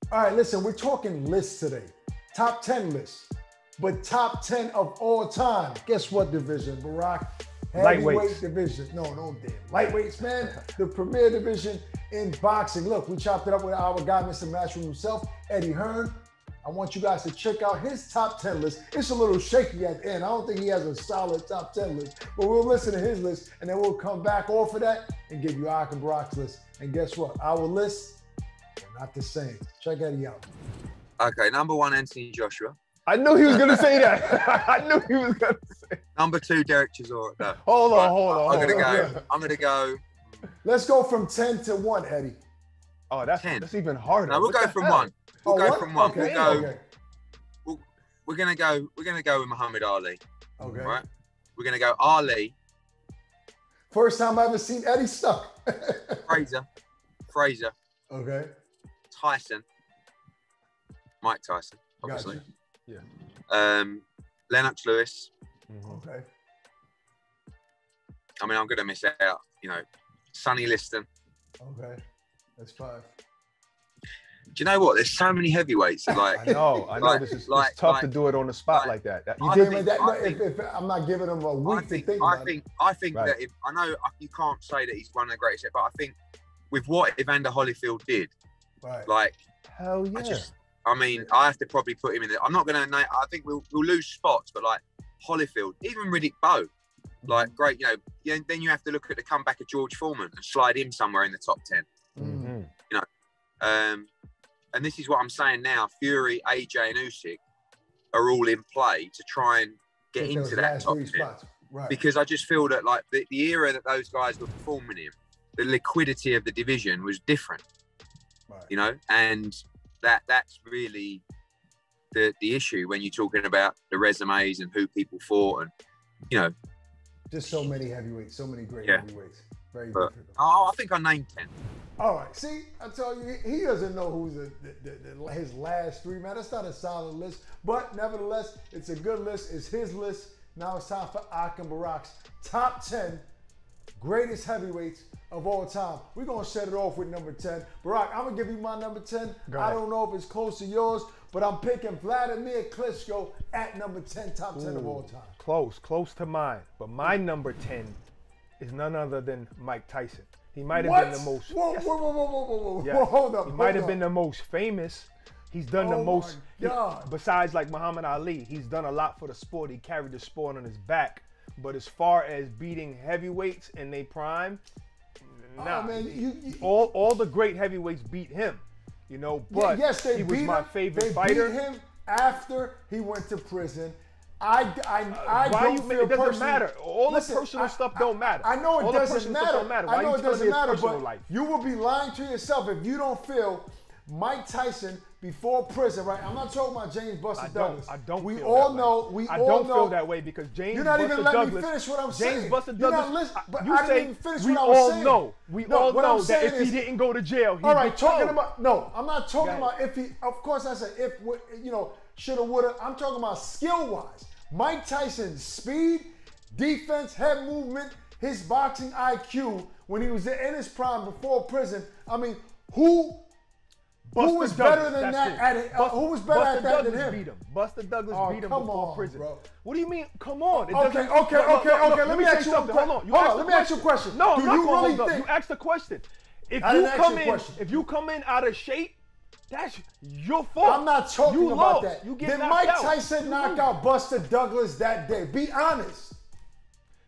All right, listen, we're talking lists today. Top 10 lists, but top 10 of all time. Guess what division, Barak? Heavyweight division. No, damn. Lightweights, man. The premier division in boxing. Look, we chopped it up with our guy, Mr. Matchroom himself, Eddie Hearn. I want you guys to check out his top 10 list. It's a little shaky at the end. I don't think he has a solid top 10 list, but we'll listen to his list and then we'll come back off of that and give you Ak and Barak's list. And guess what? Our lists are not the same. Check Eddie out. Okay, number 1, Anthony Joshua. I knew he was going to say that. I knew he was going to say. Number 2, Derek Chisora. No. Hold on. I'm gonna go. Let's go from 10 to 1, Eddie. Oh, that's even harder. No, we'll go from 1. We'll go from 1. Okay. We're gonna go with Muhammad Ali. Okay. Right. We're gonna go Ali. First time I've ever seen Eddie stuck. Frazier. Okay. Tyson. Mike Tyson, obviously. Gotcha. Yeah. Lennox Lewis. Okay. I mean, I'm gonna miss out. Sonny Liston. Okay. That's 5. Do you know what? There's so many heavyweights. Like I know. This is tough to do it on the spot like that. I'm not giving him a week to think about it. I think that I know you can't say that he's one of the greatest yet, but I think with what Evander Holyfield did, like hell yeah. I have to probably put him in there. I'm not gonna. I think we'll lose spots, but like Holyfield, even Riddick Bowe, like great. Then you have to look at the comeback of George Foreman and slide him somewhere in the top 10. And this is what I'm saying now. Fury, AJ, and Usyk are all in play to try and get into that top 10. Right. Because I just feel that like the era that those guys were performing in, the liquidity of the division was different. Right. And that's really the issue when you're talking about the resumes and who people fought and just so many heavyweights, so many great heavyweights. Very difficult. I think I named 10. All right, see, I tell you, he doesn't know who's his last 3, man. That's not a solid list, but nevertheless, it's a good list. It's his list. Now it's time for Ak and Barak's top 10 greatest heavyweights of all time. We're going to set it off with number 10. Barak, I'm going to give you my number 10. I don't know if it's close to yours, but I'm picking Vladimir Klitschko at number 10, top 10 of all time. Close to mine. But my number 10 is none other than Mike Tyson. He might have been the most. Whoa. Hold up. He might have been the most famous. He's done the most. Besides like Muhammad Ali, he's done a lot for the sport. He carried the sport on his back. But as far as beating heavyweights in their prime, nah. Man, all the great heavyweights beat him. But he was my favorite fighter. They beat him after he went to prison. I don't feel it doesn't matter. All the personal stuff don't matter. I know it doesn't matter. I know it doesn't matter, but life? You will be lying to yourself if you don't feel Mike Tyson before prison, right? I'm not talking about James Buster Douglas. I don't. We all know. I don't feel that way because James. You're not Buster even letting me finish what I'm saying. James Buster Douglas. I didn't even finish what I was saying. We all know that if he didn't go to jail, all right. Talking about I'm not talking about if he. Of course, I said if shoulda, woulda. I'm talking about skill wise. Mike Tyson's speed, defense, head movement, his boxing IQ when he was in his prime before prison. I mean, who was better than that at it? Who was better at that than him? Beat him. Buster Douglas beat him before prison. Bro. What do you mean? Come on. Okay. Let me ask you something. Hold on. Let me ask you a question. No, you asked the question. If you come in out of shape, that's your fault. I'm not talking about that. Did Mike Tyson knock out Buster Douglas that day? Be honest.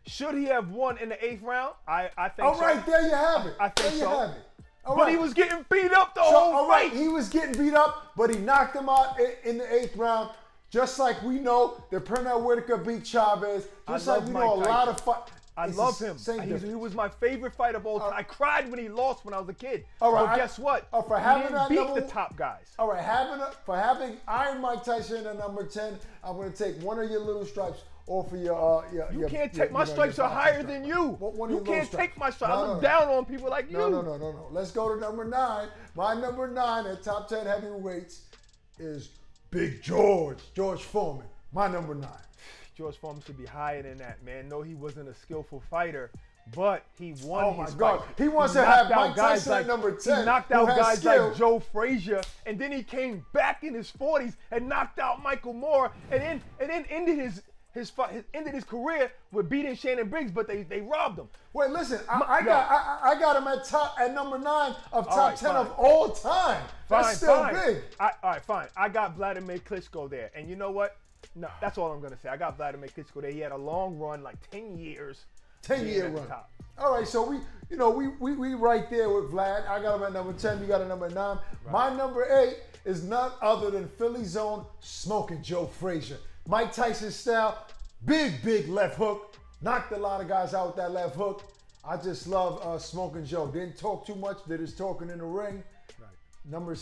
Should he have won in the 8th round? I think so. All right, there you have it. I think there you have it. But he was getting beat up the whole fight. He was getting beat up, but he knocked him out in the 8th round. Just like we know that Pernell Whitaker beat Chavez. Just like we know a lot of fights. I love him. He was my favorite fight of all time. I cried when he lost when I was a kid. All right. But guess what? For having he didn't beat the top guys. All right. For having Iron Mike Tyson at number 10, I'm going to take one of your little stripes off of your. You can't take my stripes are higher than you. You can't take my stripes. I look down on people like you. No. Let's go to number 9. My number 9 at top 10 heavyweights is Big George Foreman. My number 9. George Foreman should be higher than that, man. No, he wasn't a skillful fighter, But he won. Oh my God! He wants to have Mike Tyson at number 10. He knocked out guys like Joe Frazier, and then he came back in his 40s and knocked out Michael Moore, and then ended his career with beating Shannon Briggs, but they robbed him. Wait, listen, I got him at number 9 of top 10 of all time. That's still big. All right, fine. I got Vladimir Klitschko there, and you know what? No, that's all I'm gonna say. I got Vladimir Klitschko there. He had a long run, like 10 years. 10-year run. All right, so we right there with Vlad. I got him at number 10. You got a number 9. Right. My number 8 is none other than Philly's own Smoking Joe Frazier. Mike Tyson style, big left hook. Knocked a lot of guys out with that left hook. I just love Smoking Joe. Didn't talk too much. Did his talking in the ring. Right. Number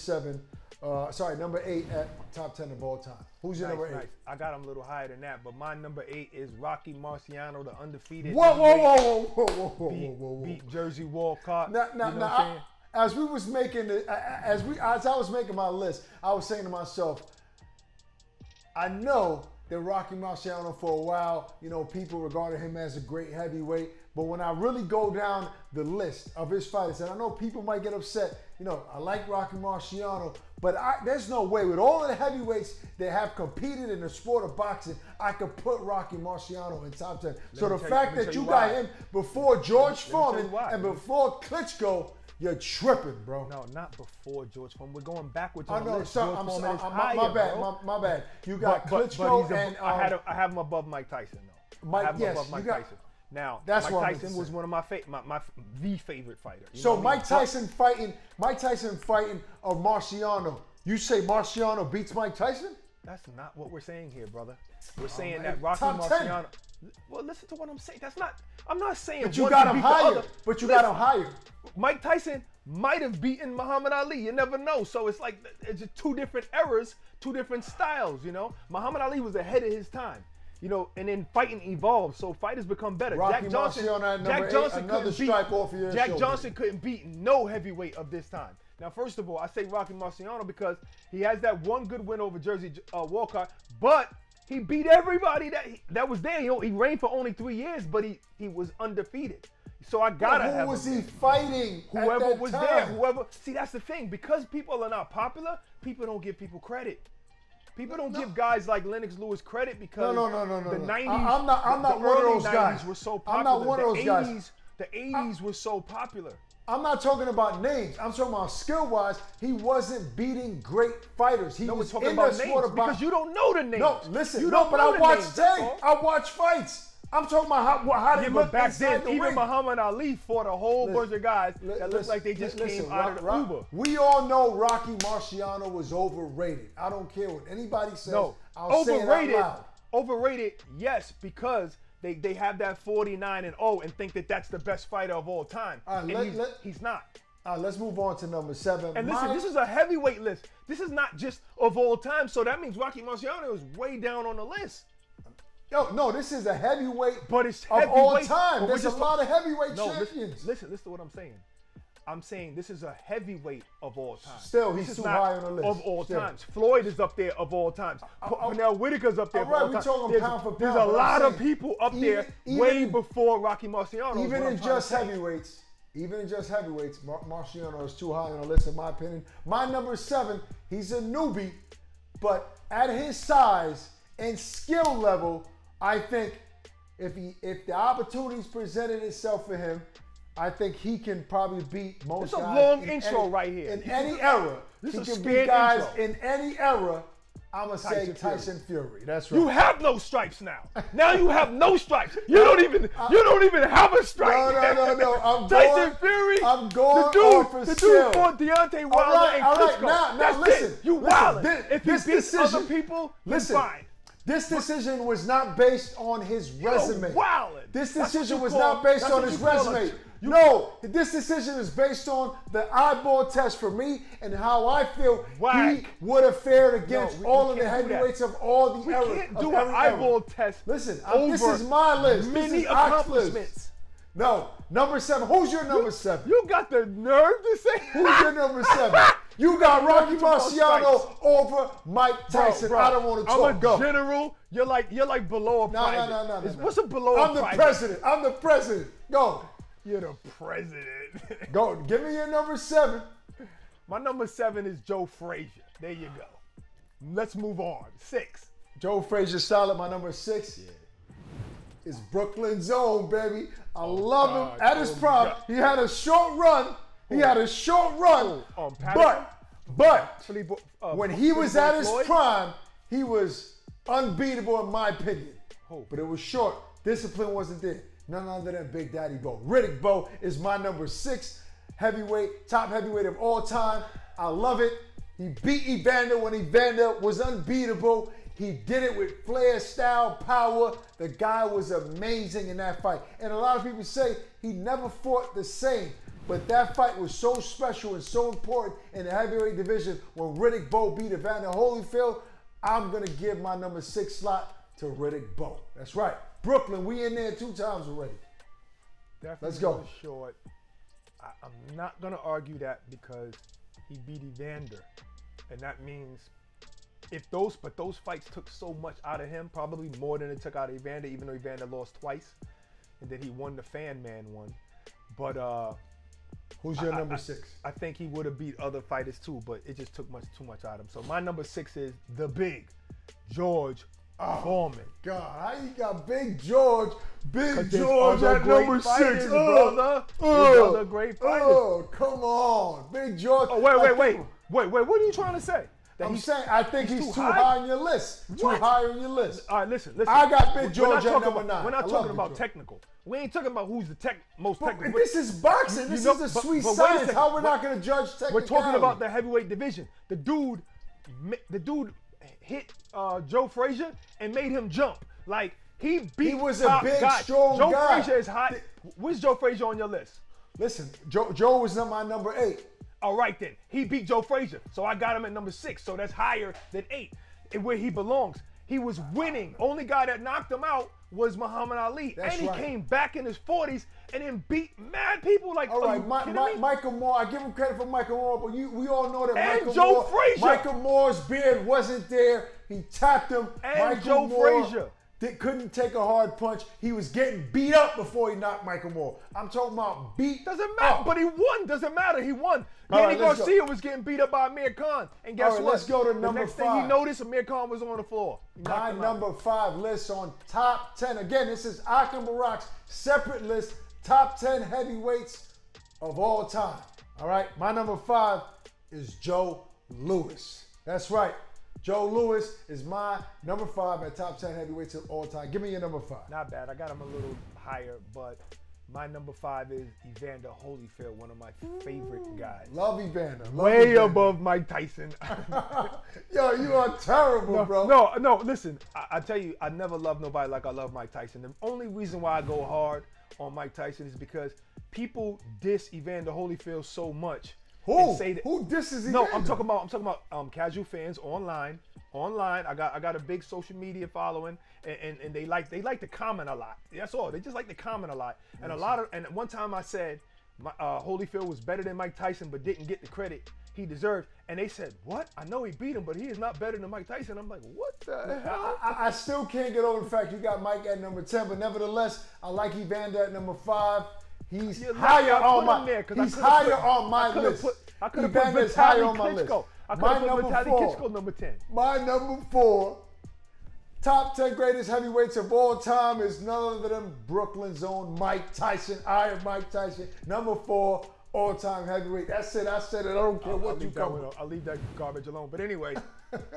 8 at top 10 of all time. Who's your number 8? Nice. I got him a little higher than that, but my number 8 is Rocky Marciano, the undefeated. Whoa. Beat Jersey Walcott. Now, as I was making my list, I was saying to myself, I know that Rocky Marciano for a while, people regarded him as a great heavyweight, but when I really go down the list of his fighters, and I know people might get upset, I like Rocky Marciano, but there's no way with all of the heavyweights that have competed in the sport of boxing, I could put Rocky Marciano in top 10. So the fact that you got him before George Foreman and before Klitschko, you're tripping, bro. No, not before George Foreman. We're going backwards on the list. My bad. You got Klitschko and I have him above Mike Tyson, though. Mike Tyson. Now, Mike Tyson was one of my favorite fighter. Mike Tyson fighting Marciano. You say Marciano beats Mike Tyson? That's not what we're saying here, brother. We're saying that Rocky Marciano. Well, listen to what I'm saying. I'm not saying. But you got him higher. But you got him higher. Mike Tyson might have beaten Muhammad Ali. You never know. So it's like it's just two different eras, two different styles. Muhammad Ali was ahead of his time. And then fighting evolved, so fighters become better. Jack Johnson another strike off of your Jack shoulder. Johnson couldn't beat no heavyweight of this time. Now, first of all, I say Rocky Marciano because he has that one good win over Jersey Walcott, but he beat everybody that was there. He reigned for only 3 years, but he was undefeated. So I gotta have. Who was he fighting? Whoever was there. Whoever. See, that's the thing. Because people are not popular, people don't give people credit. People don't give guys like Lennox Lewis credit because the 90s. I'm not one of those guys. Were so popular. I'm not one of those guys. The 80s were so popular. I'm not talking about names. I'm talking about skill-wise. He wasn't beating great fighters. He was talking about names because you don't know the names. No, listen. But I watch tape. I watch fights. I'm talking about how they look back then. The ring. Even Muhammad Ali fought a whole bunch of guys that looked like they just came out of the Uber. We all know Rocky Marciano was overrated. I don't care what anybody says. No, I'll say it out loud. Overrated, yes, because they have that 49-0 and think that that's the best fighter of all time. He's not. All right, let's move on to number 7. And listen, this is a heavyweight list. This is not just of all time, so that means Rocky Marciano is way down on the list. No, this is a heavyweight but it's of all time. There's a lot of heavyweight champions. Listen to what I'm saying. I'm saying this is a heavyweight of all time. Still, he's too high on the list. Of all times. Floyd is up there of all times. Now Whitaker's up there of all time. Talking pound for pound. There's a lot of people up there way before Rocky Marciano. Even in just heavyweights, Marciano is too high on the list in my opinion. My number 7, he's a newbie, but at his size and skill level, I think if the opportunities presented itself for him, I think he can probably beat most guys. It's a long intro right here. In any era. He can beat guys in any era. I'm going to say Tyson Fury. That's right. You have no stripes now. Now you have no stripes. You don't even have a stripe. No. Tyson Fury. I'm going off for skill. The dude fought Deontay Wilder and Klitschko. Now listen. You wildin'. If he beats other people, he's fine. This decision was not based on his resume. This decision was not based on his resume. No, this decision is based on the eyeball test for me and how I feel he would have fared against all of the heavyweights of all the eras. We can't do an eyeball test. Listen, this is my list. Many accomplishments. No, number 7. Who's your number 7? You got the nerve to say. Who's your number 7? You got Rocky Marciano over Mike Tyson. Bro. I don't want to talk. I'm a general. You're like below a private. No. What's a below a private? I'm the president. Go. You're the president. Go, give me your number 7. My number 7 is Joe Frazier. There you go. Let's move on. 6. Joe Frazier solid. My number 6 is Brooklyn's own, baby. I love him at his prime. He had a short run. But when he was at his prime, he was unbeatable in my opinion. But it was short. Discipline wasn't there. None other than Big Daddy Bo. Riddick Bowe is my number 6 heavyweight, top heavyweight of all time. I love it. He beat Evander when Evander was unbeatable. He did it with flair, style, power. The guy was amazing in that fight. And a lot of people say he never fought the same. But that fight was so special and so important in the heavyweight division when Riddick Bowe beat Evander Holyfield. I'm going to give my number 6 slot to Riddick Bowe. That's right. Brooklyn, we in there 2 times already. Definitely. Let's go. Short. I'm not going to argue that because he beat Evander. And that means those fights took so much out of him, probably more than it took out of Evander, even though Evander lost twice. And then he won the Fan Man one. But who's your number 6? I think he would have beat other fighters too, but it just took too much out of him. So my number 6 is the big George Foreman. God, how you got Big George at number 6, brother? Other great fighters. Oh, come on, Big George. Oh, wait. What are you trying to say? I'm saying I think he's too high on your list. Too high on your list. All right, listen. I got Big George at number 9. We're not talking about technical. We ain't talking about who's the most technical. This is boxing. This is the sweet science. How we're not going to judge technicality? We're talking about the heavyweight division. The dude hit Joe Frazier and made him jump. Like, he was a big, strong guy. Joe Frazier is hot. Where's Joe Frazier on your list? Listen, Joe was my number 8. All right, then. He beat Joe Frazier. So I got him at number 6. So that's higher than 8. And where he belongs. He was winning. Only guy that knocked him out was Muhammad Ali. That's and he came back in his 40s and then beat mad people like, all right, Michael Moore. I give him credit for Michael Moore, but we all know that Frazier. Michael Moore's beard wasn't there. He tapped him. And Joe Frazier. Couldn't take a hard punch. He was getting beat up before he knocked Michael Moore. I'm talking about beat. Doesn't matter, but he won. Doesn't matter. He won. Danny Garcia was getting beat up by Amir Khan. And guess what? Let's go to number 5. The next thing you notice, Amir Khan was on the floor. My number 5 list on top 10. Again, this is Ak and Barak's separate list. Top 10 heavyweights of all time. All right? My number 5 is Joe Louis. That's right. Joe Louis is my number 5 at top 10 heavyweights of all time. Give me your number 5. Not bad. I got him a little higher, but my number 5 is Evander Holyfield, one of my favorite guys. Love Evander. Way above Mike Tyson. Yo, you are terrible, bro. No, listen. I tell you, I never loved nobody like I love Mike Tyson. The only reason why I go hard on Mike Tyson is because people diss Evander Holyfield so much. Who disses Evander? No, I'm talking about casual fans online. I got a big social media following, and they like to comment a lot. That's all. They just like to comment a lot. And and one time I said Holyfield was better than Mike Tyson, but didn't get the credit he deserved. And they said, "What? I know he beat him, but he is not better than Mike Tyson." I'm like, "What the hell?" I still can't get over the fact you got Mike at number 10, but nevertheless, I like Evander at number 5. He's higher on my list. I could have put Vladimir Klitschko. I could have put Vladimir Klitschko number 10. My number 4, top 10 greatest heavyweights of all time is none other than Brooklyn's own Mike Tyson. Iron Mike Tyson. Number 4, all-time heavyweight. That's it. I said it. I don't care what you come with. I'll leave that garbage alone. But anyway,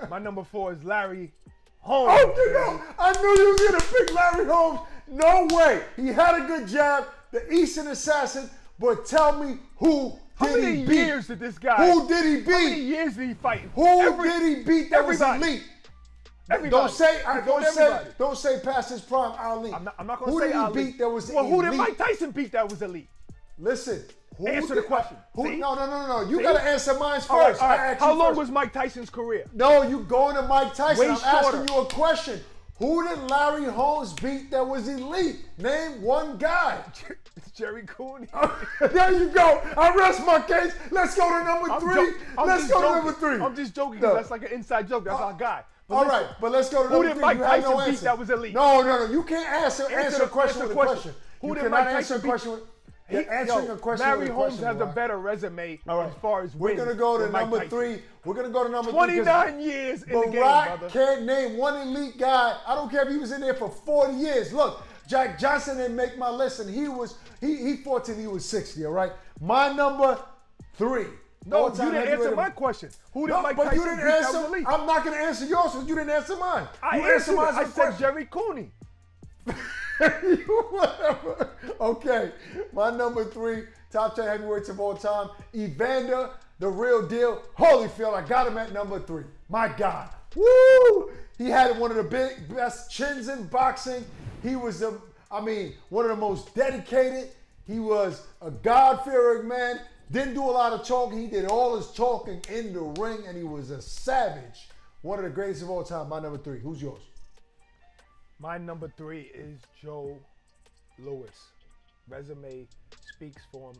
my number 4 is Larry Holmes. Oh, I knew you were going to pick Larry Holmes. No way. He had a good jab. The Eastern Assassin. But tell me who How many years did this guy? Who did he beat? How many years did he fight? Who did he beat that was elite? Everybody. Don't say past his prime, Ali. I'm not going to say Ali. Who did he beat that was elite? Who did Mike Tyson beat that was elite? Listen. Answer the question. No. You got to answer mine first. All right. How long was Mike Tyson's career? No, you going to Mike Tyson. I'm asking you a question. Who did Larry Holmes beat that was elite? Name one guy. Jerry Cooney. There you go. I rest my case. Let's go to number 3. Let's go to number 3. I'm just joking because that's like an inside joke. That's our guy. All right, but let's go to number 3. Who did Mike Tyson beat that was elite? No. You can't answer a question with a question. Who did Mike Tyson beat? answering a question. Larry Holmes has a better resume as far as wins. We're gonna go to number 3. We're gonna go to number 29 years in the game, brother. Can't name one elite guy. I don't care if he was in there for 40 years. Look, Jack Johnson didn't make my list, and he fought till he was 60. All right, my number 3. No, you didn't answer my question. Who did Mike Tyson beat that was elite? I'm not gonna answer yours because you didn't answer mine. I answered mine. I said Jerry Cooney. Whatever. Okay, my number 3 top 10 heavyweights of all time, Evander, the real deal, Holyfield. I got him at number 3. My God, woo! He had one of the best chins in boxing. He was one of the most dedicated. He was a God-fearing man. Didn't do a lot of talking. He did all his talking in the ring, and he was a savage. One of the greatest of all time. My number 3. Who's yours? My number 3 is Joe Louis. Resume speaks for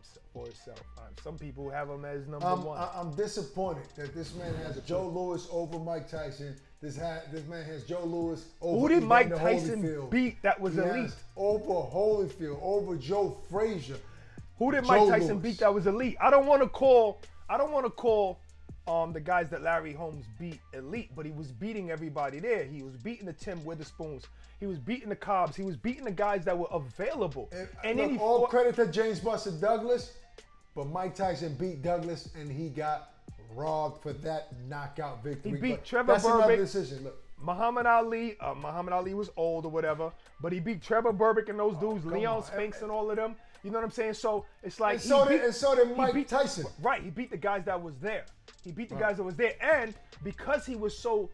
itself. Some people have him as number 1. I'm disappointed that this man has Joe Louis over Mike Tyson. This man has Joe Louis over Who did Mike Evander Tyson Holyfield. beat that was elite? Over Holyfield, over Joe Frazier. Who did Mike Tyson beat that was elite? I don't want to call the guys that Larry Holmes beat elite, but he was beating everybody there. He was beating the Tim Witherspoons. He was beating the Cobbs. He was beating the guys that were available. And then all credit to James Buster Douglas, but Mike Tyson beat Douglas, and he got robbed for that knockout victory. He beat Trevor Berbick. Another decision. Look. Muhammad Ali was old or whatever, but he beat Trevor Berbick and those dudes, Leon Spinks and all of them. You know what I'm saying? So it's like so did Mike Tyson. Right, he beat the guys that was there. He beat the guys that was there, and because he was so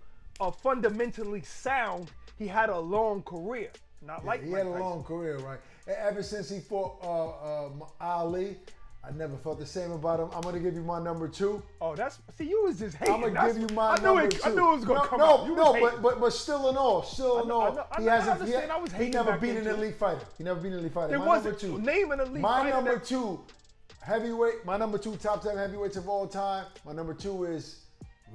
fundamentally sound, he had a long career. Not like he had a long career, right? Ever since he fought Ali, I never felt the same about him. I'm gonna give you my number 2. Oh, you was just hating. I'm gonna give you my number 2. I knew it was gonna come out. But still in all, he never beat an elite fighter. He never beat an elite fighter. There wasn't name an elite fighter. My number 2 heavyweight. My number 2 top 10 heavyweights of all time. My number 2 is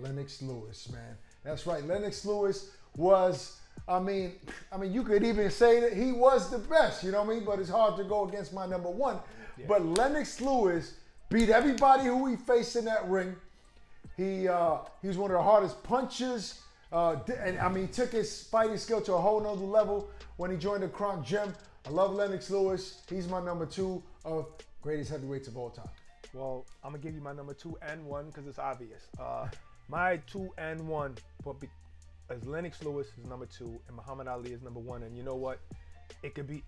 Lennox Lewis, man. That's right. Lennox Lewis was. I mean, you could even say that he was the best. You know what I mean? But it's hard to go against my number 1. Yeah. But Lennox Lewis beat everybody who he faced in that ring. He was one of the hardest punchers. He took his fighting skill to a whole nother level when he joined the Kronk Gym. I love Lennox Lewis. He's my number 2 of greatest heavyweights of all time. Well, I'm gonna give you my number 2 and 1 because it's obvious. My 2 and 1, as Lennox Lewis is number 2 and Muhammad Ali is number 1. And you know what? It could be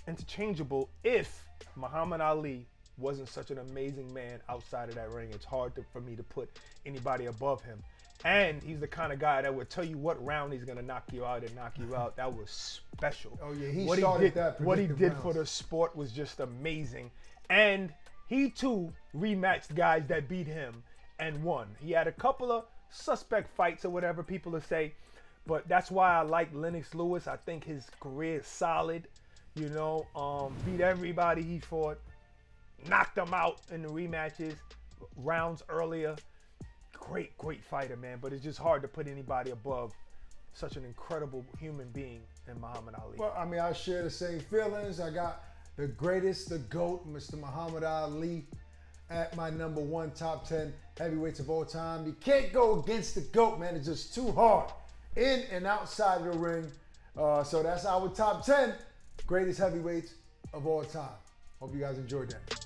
interchangeable if Muhammad Ali wasn't such an amazing man outside of that ring. It's hard for me to put anybody above him. And he's the kind of guy that would tell you what round he's going to knock you out and knock you out. That was special. Oh, yeah, what he did for the sport was just amazing. And he, too, rematched guys that beat him and won. He had a couple of suspect fights or whatever people will say. But that's why I like Lennox Lewis. I think his career is solid. You know, beat everybody he fought. Knocked them out in the rematches, rounds earlier. Great fighter, man. But it's just hard to put anybody above such an incredible human being in Muhammad Ali. Well, I share the same feelings. I got the greatest, the GOAT, Mr. Muhammad Ali, at my number 1 top 10 heavyweights of all time. You can't go against the GOAT, man. It's just too hard in and outside of the ring. So that's our top 10 greatest heavyweights of all time. Hope you guys enjoyed that.